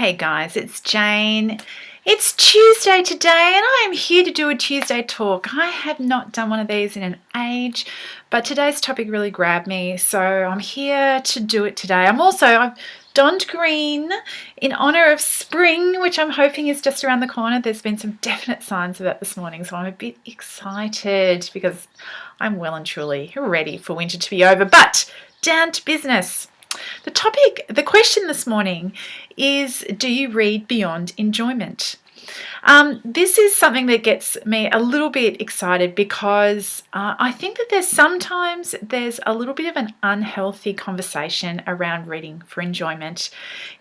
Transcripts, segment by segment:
Hey guys, it's Jane. It's Tuesday today and I am here to do a Tuesday talk. I have not done one of these in an age, but today's topic really grabbed me, so I'm here to do it today. I've donned green in honor of spring, which I'm hoping is just around the corner. There's been some definite signs of that this morning, so I'm a bit excited because I'm well and truly ready for winter to be over. But down to business. The question this morning is, do you read beyond enjoyment? This is something that gets me a little bit excited because I think that there's a little bit of an unhealthy conversation around reading for enjoyment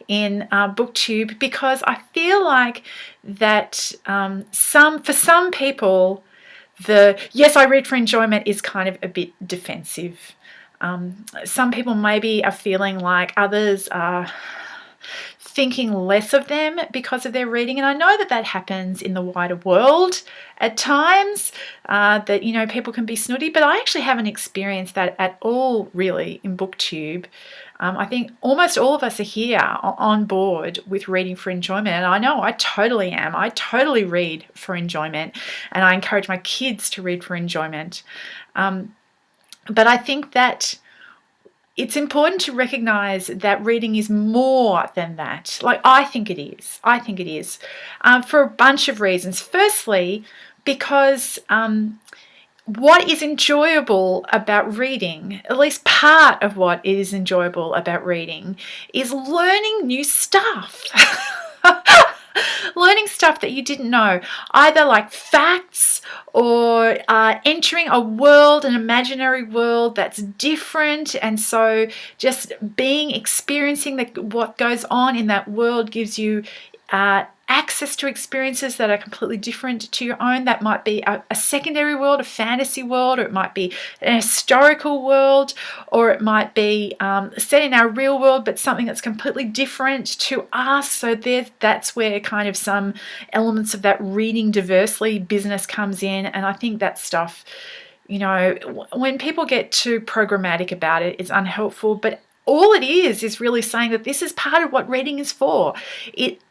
in BookTube, because I feel like that for some people, yes, I read for enjoyment is kind of a bit defensive. Some people maybe are feeling like others are thinking less of them because of their reading, and I know that happens in the wider world at times, that people can be snooty, but I actually haven't experienced that at all really in BookTube. I think almost all of us are here on board with reading for enjoyment, and I know I totally am. I totally read for enjoyment, and I encourage my kids to read for enjoyment. But I think that it's important to recognize that reading is more than that. I think it is. For a bunch of reasons. Firstly, because what is enjoyable about reading, at least part of what is enjoyable about reading, is learning new stuff. Learning stuff that you didn't know, either like facts or entering an imaginary world that's different, and so just experiencing what goes on in that world gives you access to experiences that are completely different to your own. That might be a secondary world, a fantasy world, or it might be an historical world, or it might be set in our real world, but something that's completely different to us. So that's where kind of some elements of that reading diversely business comes in. And I think that stuff, when people get too programmatic about it, it's unhelpful. But all it is really saying that this is part of what reading is for. It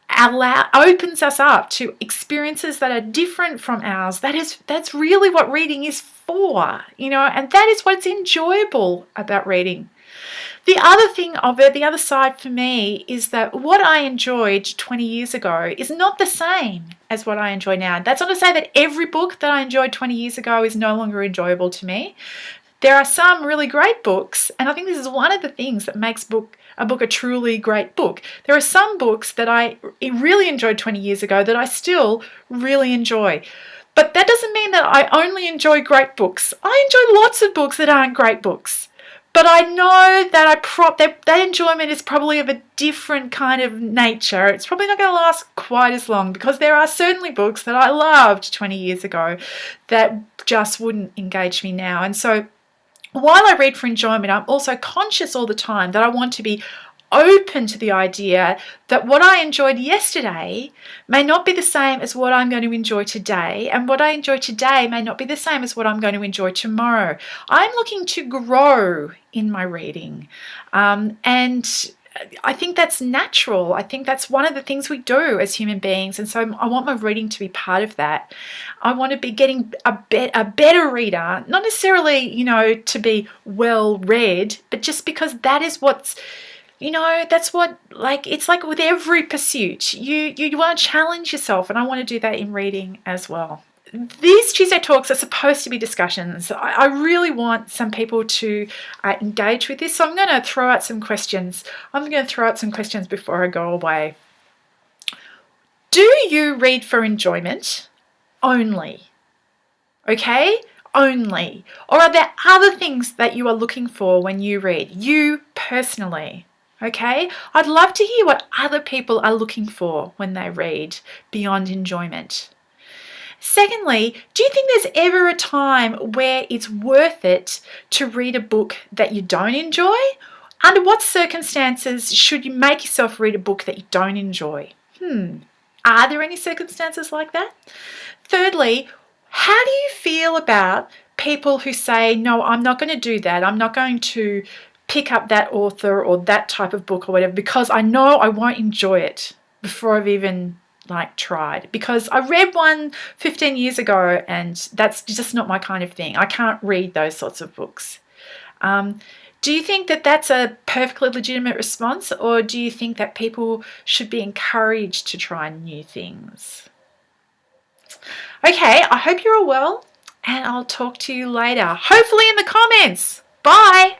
opens us up to experiences that are different from ours. That's really what reading is for, and that is what's enjoyable about reading. The other side for me is that what I enjoyed 20 years ago is not the same as what I enjoy now. That's not to say that every book that I enjoyed 20 years ago is no longer enjoyable to me. There are some really great books, and I think this is one of the things that makes a book a truly great book. There are some books that I really enjoyed 20 years ago that I still really enjoy. But that doesn't mean that I only enjoy great books. I enjoy lots of books that aren't great books. But I know that that enjoyment is probably of a different kind of nature. It's probably not going to last quite as long, because there are certainly books that I loved 20 years ago that just wouldn't engage me now. And so while I read for enjoyment, I'm also conscious all the time that I want to be open to the idea that what I enjoyed yesterday may not be the same as what I'm going to enjoy today, and what I enjoy today may not be the same as what I'm going to enjoy tomorrow. I'm looking to grow in my reading, and I think that's natural. I think that's one of the things we do as human beings, and so I want my reading to be part of that. I want to be getting a better reader, not necessarily, to be well read, but just because that is what's, that's what, it's like with every pursuit. You want to challenge yourself, and I want to do that in reading as well. These Tuesday talks are supposed to be discussions. I really want some people to engage with this, so I'm going to throw out some questions. Before I go away. Do you read for enjoyment only? Okay? Only. Or are there other things that you are looking for when you read? You personally. Okay? I'd love to hear what other people are looking for when they read beyond enjoyment. Secondly, do you think there's ever a time where it's worth it to read a book that you don't enjoy? Under what circumstances should you make yourself read a book that you don't enjoy? Are there any circumstances like that? Thirdly, how do you feel about people who say, no, I'm not going to do that. I'm not going to pick up that author or that type of book or whatever because I know I won't enjoy it. before I've even like tried, because I read one 15 years ago and that's just not my kind of thing. I can't read those sorts of books. Do you think that that's a perfectly legitimate response, or do you think that people should be encouraged to try new things? Okay, I hope you're all well, and I'll talk to you later, hopefully in the comments. Bye.